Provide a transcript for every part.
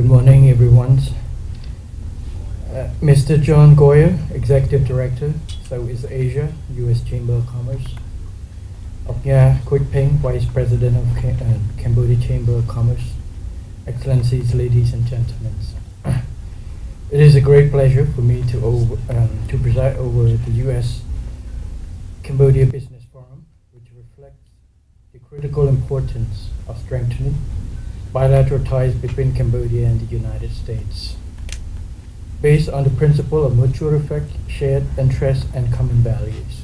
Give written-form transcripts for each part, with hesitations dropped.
Good morning, everyone. Mr. John Goyer, Executive Director, Southeast Asia, U.S. Chamber of Commerce. Chou Kh, Vice President of Cambodia Chamber of Commerce. Excellencies, ladies and gentlemen. It is a great pleasure for me to preside over the U.S. Cambodia Business Forum, which reflects the critical importance of strengthening bilateral ties between Cambodia and the United States, based on the principle of mutual respect, shared interests, and common values.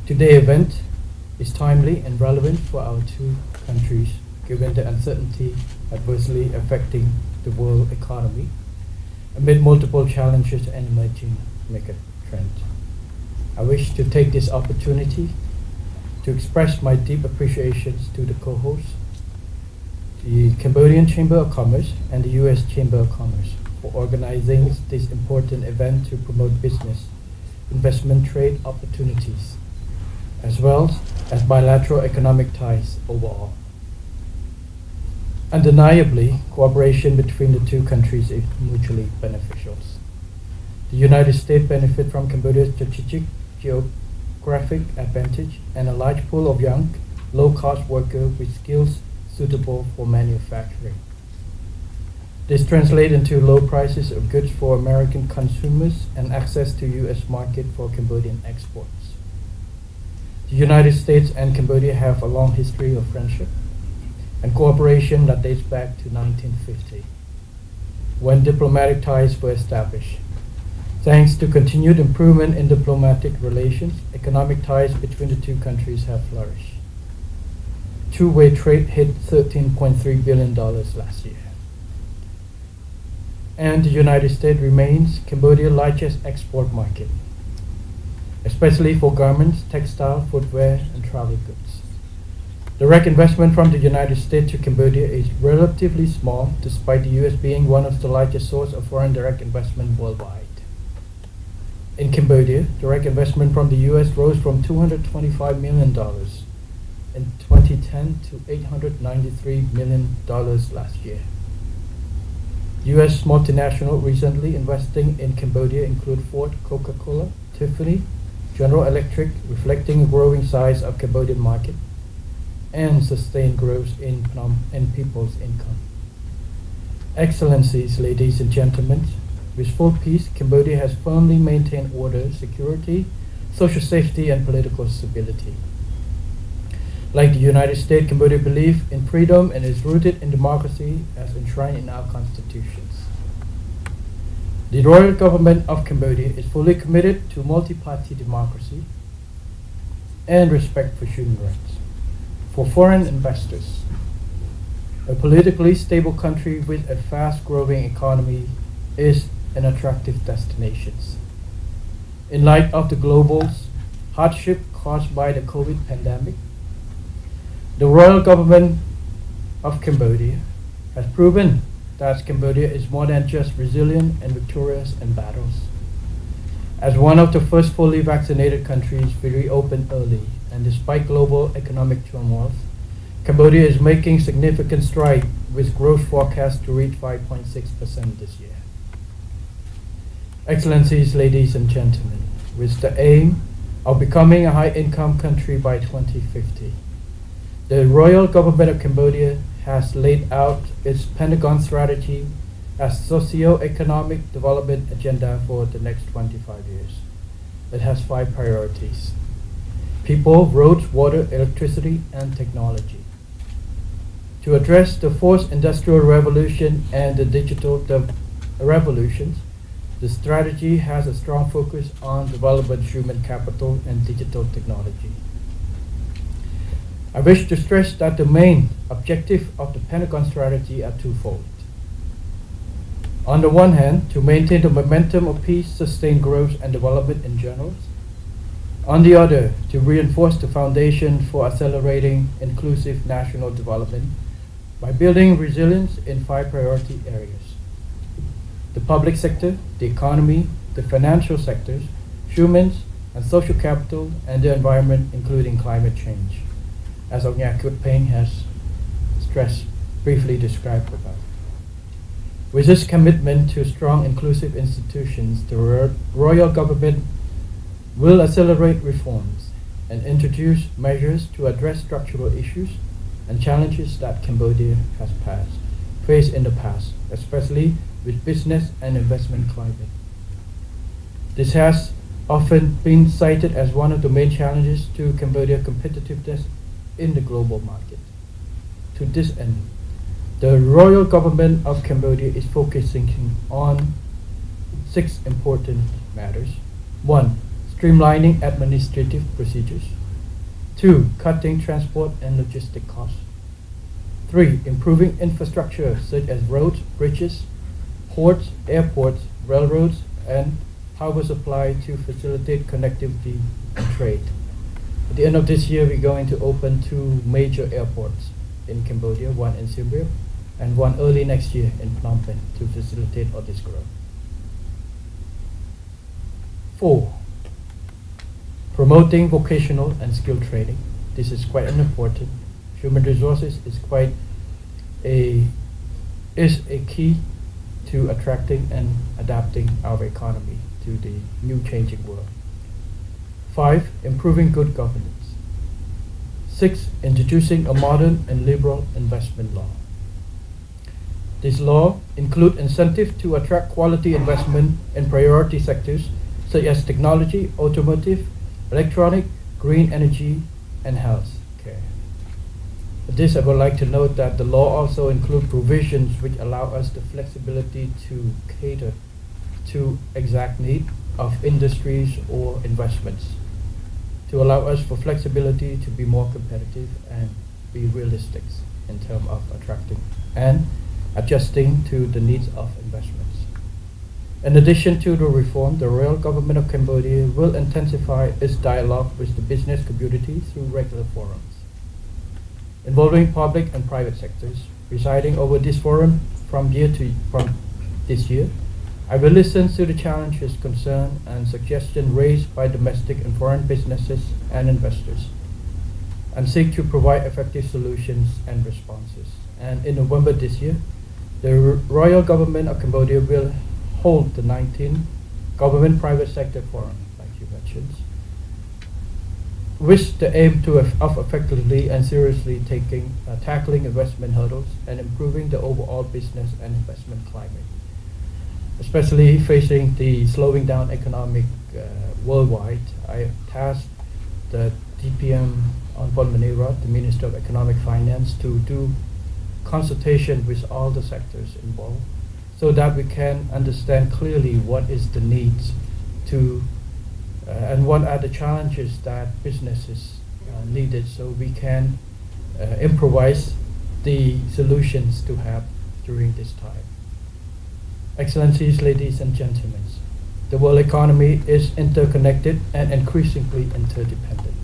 Today's event is timely and relevant for our two countries, given the uncertainty adversely affecting the world economy amid multiple challenges and emerging megatrends. I wish to take this opportunity to express my deep appreciations to the co-hosts, the Cambodian Chamber of Commerce and the U.S. Chamber of Commerce, for organizing this important event to promote business, investment, trade opportunities, as well as bilateral economic ties overall. Undeniably, cooperation between the two countries is mutually beneficial. The United States benefits from Cambodia's strategic geographic advantage and a large pool of young, low-cost workers with skills suitable for manufacturing. This translates into low prices of goods for American consumers and access to U.S. market for Cambodian exports. The United States and Cambodia have a long history of friendship and cooperation that dates back to 1950, when diplomatic ties were established. Thanks to continued improvement in diplomatic relations, economic ties between the two countries have flourished. Two-way trade hit $13.3 billion last year. And the United States remains Cambodia's largest export market, especially for garments, textile, footwear, and travel goods. Direct investment from the United States to Cambodia is relatively small, despite the U.S. being one of the largest sources of foreign direct investment worldwide. In Cambodia, direct investment from the U.S. rose from $225 million in 2010 to $893 million last year. U.S. multinationals recently investing in Cambodia include Ford, Coca-Cola, Tiffany, General Electric, reflecting a growing size of Cambodian market and sustained growth in people's income. Excellencies, ladies and gentlemen, with full peace, Cambodia has firmly maintained order, security, social safety, and political stability. Like the United States, Cambodia believes in freedom and is rooted in democracy as enshrined in our constitutions. The royal government of Cambodia is fully committed to multi-party democracy and respect for human rights. For foreign investors, a politically stable country with a fast-growing economy is an attractive destination. In light of the global hardship caused by the COVID pandemic, the royal government of Cambodia has proven that Cambodia is more than just resilient and victorious in battles. As one of the first fully vaccinated countries, we reopened early, and despite global economic turmoil, Cambodia is making significant strides with growth forecast to reach 5.6% this year. Excellencies, ladies and gentlemen, with the aim of becoming a high-income country by 2050, the royal government of Cambodia has laid out its Pentagon strategy as socio-economic development agenda for the next 25 years. It has 5 priorities: people, roads, water, electricity, and technology. To address the fourth industrial revolution and the digital revolutions, the strategy has a strong focus on development human capital and digital technology. I wish to stress that the main objective of the Pentagon strategy are twofold. On the one hand, to maintain the momentum of peace, sustain growth and development in general. On the other, to reinforce the foundation for accelerating inclusive national development by building resilience in 5 priority areas: the public sector, the economy, the financial sectors, humans and social capital, and the environment, including climate change, as Chou Kh has briefly described about. With this commitment to strong inclusive institutions, the royal government will accelerate reforms and introduce measures to address structural issues and challenges that Cambodia has faced in the past, especially with business and investment climate. This has often been cited as one of the main challenges to Cambodia's competitiveness in the global market. To this end, the royal government of Cambodia is focusing on 6 important matters. 1. Streamlining administrative procedures. 2. Cutting transport and logistic costs. 3. Improving infrastructure such as roads, bridges, ports, airports, railroads, and power supply to facilitate connectivity and trade. At the end of this year, we're going to open 2 major airports in Cambodia, one in Siem Reap and one early next year in Phnom Penh to facilitate all this growth. 4. Promoting vocational and skill training. This is quite important. Human resources is a key to attracting and adapting our economy to the new changing world. 5. Improving good governance. 6. Introducing a modern and liberal investment law. This law includes incentives to attract quality investment in priority sectors such as technology, automotive, electronic, green energy, and health care. With this, I would like to note that the law also includes provisions which allow us the flexibility to cater to exact need of industries or investments, to allow us for flexibility to be more competitive and be realistic in terms of attracting and adjusting to the needs of investments. In addition to the reform, the royal government of Cambodia will intensify its dialogue with the business community through regular forums involving public and private sectors. Presiding over this forum from this year, I will listen to the challenges, concerns, and suggestions raised by domestic and foreign businesses and investors, and seek to provide effective solutions and responses. And in November this year, the royal government of Cambodia will hold the 19th Government Private Sector Forum, like you mentioned, with the aim of effectively and seriously tackling investment hurdles and improving the overall business and investment climate, especially facing the slowing down economic worldwide. I tasked the DPM on Manera, the Minister of Economic Finance, to do consultation with all the sectors involved so that we can understand clearly what is the needs to and what are the challenges that businesses needed, so we can improvise the solutions to have during this time. Excellencies, ladies and gentlemen, the world economy is interconnected and increasingly interdependent.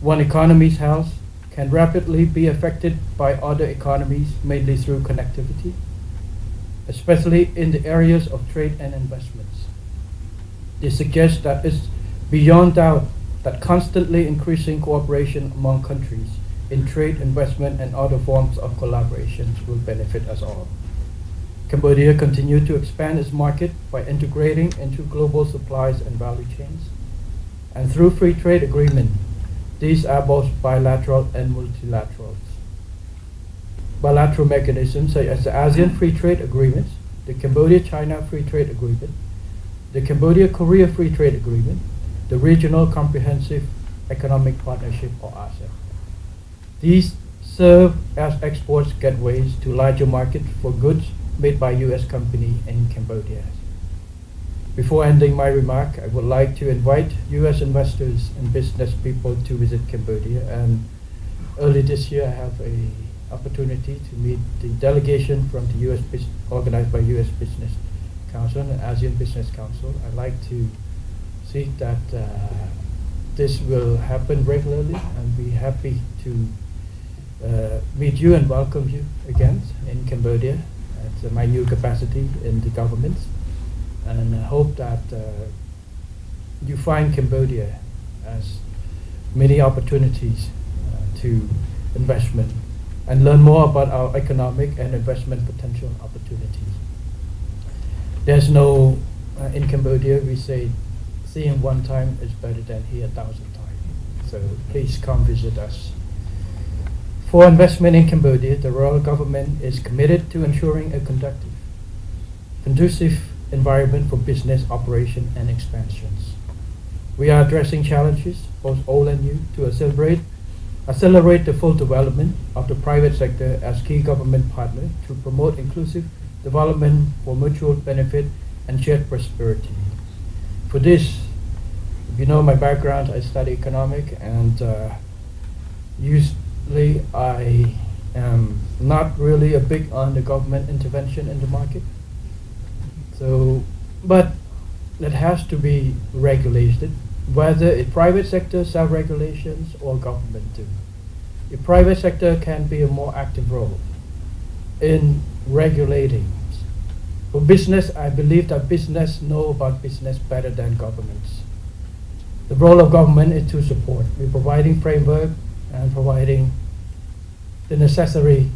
One economy's health can rapidly be affected by other economies, mainly through connectivity, especially in the areas of trade and investments. This suggests that it's beyond doubt that constantly increasing cooperation among countries in trade, investment, and other forms of collaborations will benefit us all. Cambodia continues to expand its market by integrating into global supplies and value chains, and through free trade agreements. These are both bilateral and multilateral. Bilateral mechanisms such as the ASEAN Free Trade Agreements, the Cambodia-China Free Trade Agreement, the Cambodia-Korea Free Trade Agreement, the Regional Comprehensive Economic Partnership, or RCEP. These serve as export gateways to larger markets for goods made by U.S. companies in Cambodia. Before ending my remark, I would like to invite U.S. investors and business people to visit Cambodia. And early this year, I have an opportunity to meet the delegation from the U.S. organized by U.S. Business Council and ASEAN Business Council. I'd like to see that this will happen regularly, and be happy to meet you and welcome you again in Cambodia at my new capacity in the government. And I hope that you find Cambodia as many opportunities to investment and learn more about our economic and investment potential opportunities. There's no, in Cambodia we say, seeing one time is better than hear 1,000 times. So please come visit us. For investment in Cambodia, the royal government is committed to ensuring a conducive environment for business operation and expansions. We are addressing challenges, both old and new, to accelerate the full development of the private sector as key government partner to promote inclusive development for mutual benefit and shared prosperity. For this, if you know my background, I study economic, and usually I am not really a big on the government intervention in the market. So, but it has to be regulated, whether it's private sector self-regulations or government do. The private sector can be a more active role in regulating. For business, I believe that business know about business better than governments. The role of government is to support. We're providing framework and providing the necessary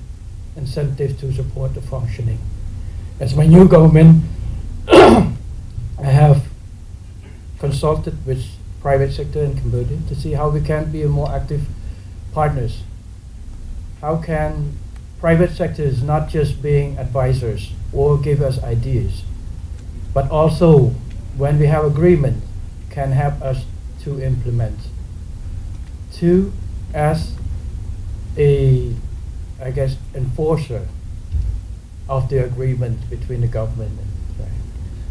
incentives to support the functioning. As my new government, I have consulted with private sector in Cambodia to see how we can be a more active partners. How can private sectors not just being advisors or give us ideas, but also when we have agreement can help us to implement. Two, as a, I guess, enforcer of the agreement between the government and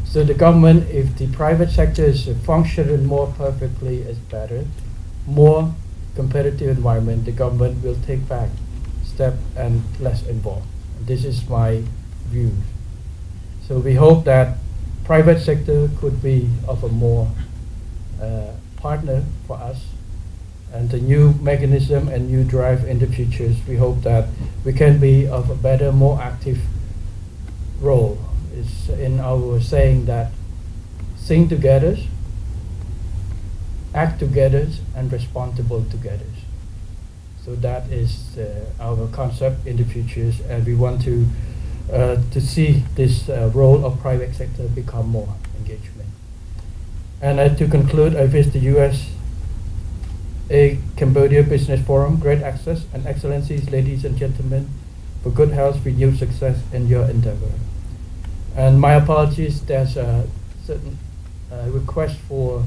so the government, if the private sector is functioning more perfectly, is better, more competitive environment, the government will take back step and less involved. This is my view. So we hope that private sector could be of a more partner for us, and the new mechanism and new drive in the futures, we hope that we can be of a better, more active role. Is in our saying that sing together, act together, and responsible together. So that is our concept in the futures, and we want to see this role of private sector become more engagement. And to conclude, I wish the U.S. a Cambodia Business Forum great access and excellencies, ladies and gentlemen, for good health, renewed success in your endeavor. And my apologies, there's a certain request for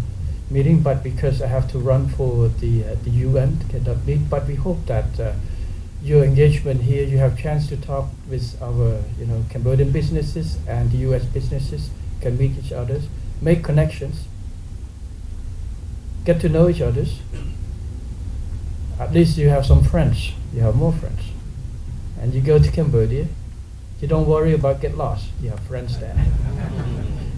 meeting, but because I have to run for the UN, cannot meet. But we hope that your engagement here, you have chance to talk with our Cambodian businesses and the US businesses, can meet each other, make connections, get to know each other. At least you have some friends, you have more friends. And you go to Cambodia, you don't worry about get lost. You have friends there.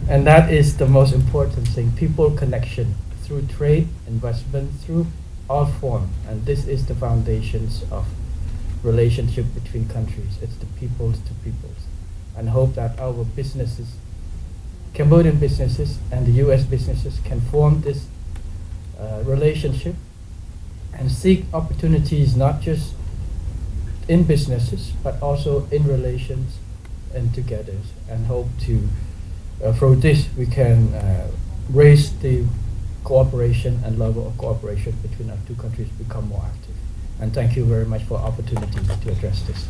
And that is the most important thing. People connection through trade, investment, through all form. And this is the foundations of relationship between countries. It's the peoples to peoples. And hope that our businesses, Cambodian businesses and the US businesses can form this relationship and seek opportunities not just in businesses, but also in relations and together, and hope to, through this, we can raise the cooperation and level of cooperation between our two countries become more active. And thank you very much for the opportunity to address this.